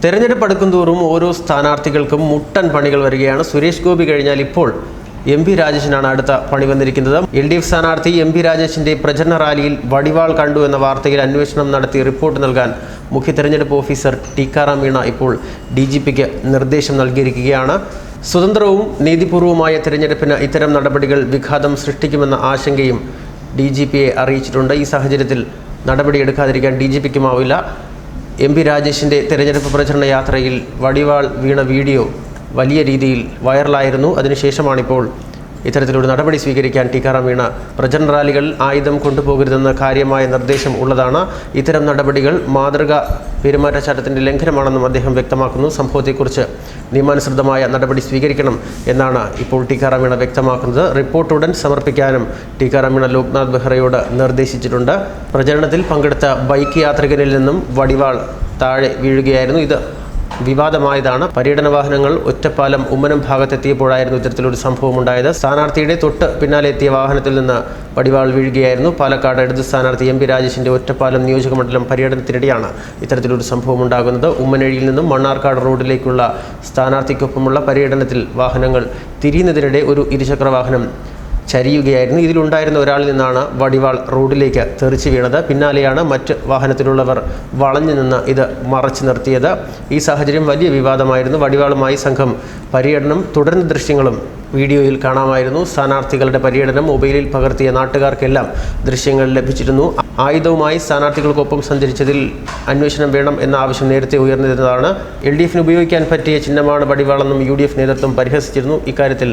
തെരഞ്ഞെടുപ്പ് അടുക്കുന്തോറും ഓരോ സ്ഥാനാർത്ഥികൾക്കും മുട്ടൻ പണികൾ വരികയാണ്. സുരേഷ് ഗോപി കഴിഞ്ഞാൽ ഇപ്പോൾ MP രാജേഷിനാണ് അടുത്ത പണി വന്നിരിക്കുന്നത്. LDF സ്ഥാനാർത്ഥി MP രാജേഷിന്റെ പ്രചരണ റാലിയിൽ വടിവാൾ കണ്ടു എന്ന വാർത്തയിൽ അന്വേഷണം നടത്തി റിപ്പോർട്ട് നൽകാൻ മുഖ്യ തെരഞ്ഞെടുപ്പ് ഓഫീസർ ടിക്കാറാം മീണ ഇപ്പോൾ DGPക്ക് നിർദ്ദേശം നൽകിയിരിക്കുകയാണ്. സ്വതന്ത്രവും നീതിപൂർവമായ തിരഞ്ഞെടുപ്പിന് ഇത്തരം നടപടികൾ വിഘാതം സൃഷ്ടിക്കുമെന്ന ആശങ്കയും DGPയെ അറിയിച്ചിട്ടുണ്ട്. ഈ സാഹചര്യത്തിൽ നടപടിയെടുക്കാതിരിക്കാൻ DGPക്കുമാവില്ല. MP രാജേഷിന്റെ തെരഞ്ഞെടുപ്പ് പ്രചരണ യാത്രയിൽ വടിവാൾ വീണ വീഡിയോ വലിയ രീതിയിൽ വൈറലായിരുന്നു. അതിനുശേഷമാണിപ്പോൾ ഇത്തരത്തിലൊരു നടപടി സ്വീകരിക്കാൻ ടിക്കാറാം മീണ പ്രചരണ റാലികൾ ആയുധം കൊണ്ടുപോകരുതെന്ന കാര്യമായ നിർദ്ദേശം ഉള്ളതാണ്. ഇത്തരം നടപടികൾ മാതൃകാ പെരുമാറ്റച്ചട്ടത്തിൻ്റെ ലംഘനമാണെന്നും അദ്ദേഹം വ്യക്തമാക്കുന്നു. സംഭവത്തെക്കുറിച്ച് നിയമാനുസൃതമായ നടപടി സ്വീകരിക്കണം എന്നാണ് ഇപ്പോൾ ടിക്കാറാം മീണ വ്യക്തമാക്കുന്നത്. റിപ്പോർട്ട് ഉടൻ സമർപ്പിക്കാനും ടിക്കാറാം മീണ ലോക്നാഥ് ബെഹ്റയോട് നിർദ്ദേശിച്ചിട്ടുണ്ട്. പ്രചരണത്തിൽ പങ്കെടുത്ത ബൈക്ക് യാത്രികനിൽ നിന്നും വടിവാൾ താഴെ വീഴുകയായിരുന്നു. ഇത് വിവാദമായതാണ്. പര്യടന വാഹനങ്ങൾ ഒറ്റപ്പാലം ഉമ്മനം ഭാഗത്തെത്തിയപ്പോഴായിരുന്നു ഇത്തരത്തിലൊരു സംഭവം ഉണ്ടായത്. സ്ഥാനാർത്ഥിയുടെ തൊട്ട് പിന്നാലെ എത്തിയ വാഹനത്തിൽ നിന്ന് വടിവാൾ വീഴുകയായിരുന്നു. പാലക്കാട് ഇടത് സ്ഥാനാർത്ഥി MP രാജേഷിന്റെ ഒറ്റപ്പാലം നിയോജകമണ്ഡലം പര്യടനത്തിനിടെയാണ് ഇത്തരത്തിലൊരു സംഭവം ഉണ്ടാകുന്നത്. ഉമ്മനഴിയിൽ നിന്നും മണ്ണാർക്കാട് റോഡിലേക്കുള്ള സ്ഥാനാർത്ഥിക്കൊപ്പമുള്ള പര്യടനത്തിൽ വാഹനങ്ങൾ തിരിയുന്നതിനിടെ ഒരു ഇരുചക്ര വാഹനം ചരിയുകയായിരുന്നു. ഇതിലുണ്ടായിരുന്ന ഒരാളിൽ നിന്നാണ് വടിവാൾ റോഡിലേക്ക് തെറിച്ചു വീണത്. പിന്നാലെയാണ് മറ്റ് വാഹനത്തിലുള്ളവർ വളഞ്ഞു നിന്ന് ഇത് മറച്ചു നിർത്തിയത്. ഈ സാഹചര്യം വലിയ വിവാദമായിരുന്നു. വടിവാളുമായി സംഘം പര്യടനം തുടരുന്ന ദൃശ്യങ്ങളും വീഡിയോയിൽ കാണാമായിരുന്നു. സ്ഥാനാർത്ഥികളുടെ പര്യടനം മൊബൈലിൽ പകർത്തിയ നാട്ടുകാർക്കെല്ലാം ദൃശ്യങ്ങൾ ലഭിച്ചിരുന്നു. ആയുധവുമായി സ്ഥാനാർത്ഥികൾക്കൊപ്പം സഞ്ചരിച്ചതിൽ അന്വേഷണം വേണം എന്ന ആവശ്യം നേരത്തെ ഉയർന്നിരുന്നതാണ്. LDFന് ഉപയോഗിക്കാൻ പറ്റിയ ചിഹ്നമാണ് വടിവാളെന്നും UDF നേതൃത്വം പരിഹസിച്ചിരുന്നു. ഇക്കാര്യത്തിൽ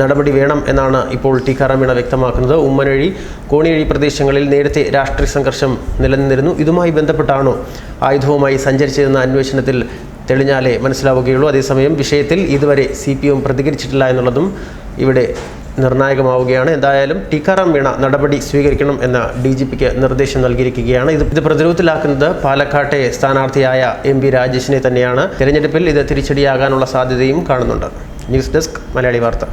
നടപടി വേണം എന്നാണ് ഇപ്പോൾ ടിക്കാറാം മീണ വ്യക്തമാക്കുന്നത്. ഉമ്മനഴി, കോണിയഴി പ്രദേശങ്ങളിൽ നേരത്തെ രാഷ്ട്രീയ സംഘർഷം നിലനിന്നിരുന്നു. ഇതുമായി ബന്ധപ്പെട്ടാണോ ആയുധവുമായി സഞ്ചരിച്ചതെന്ന അന്വേഷണത്തിൽ തെളിഞ്ഞാലേ മനസ്സിലാവുകയുള്ളൂ. അതേസമയം വിഷയത്തിൽ ഇതുവരെ CPM പ്രതികരിച്ചിട്ടില്ല എന്നുള്ളതും ഇവിടെ നിർണായകമാവുകയാണ്. എന്തായാലും ടിക്കാറാം മീണ നടപടി സ്വീകരിക്കണം എന്ന DGPക്ക് നിർദ്ദേശം നൽകിയിരിക്കുകയാണ്. ഇത് പ്രതിരോധത്തിലാക്കുന്നത് പാലക്കാട്ടെ സ്ഥാനാർത്ഥിയായ MP രാജേഷിനെ തന്നെയാണ്. തെരഞ്ഞെടുപ്പിൽ ഇത് തിരിച്ചടിയാകാനുള്ള സാധ്യതയും കാണുന്നുണ്ട്. ന്യൂസ് ഡെസ്ക് മലയാളി വാർത്ത.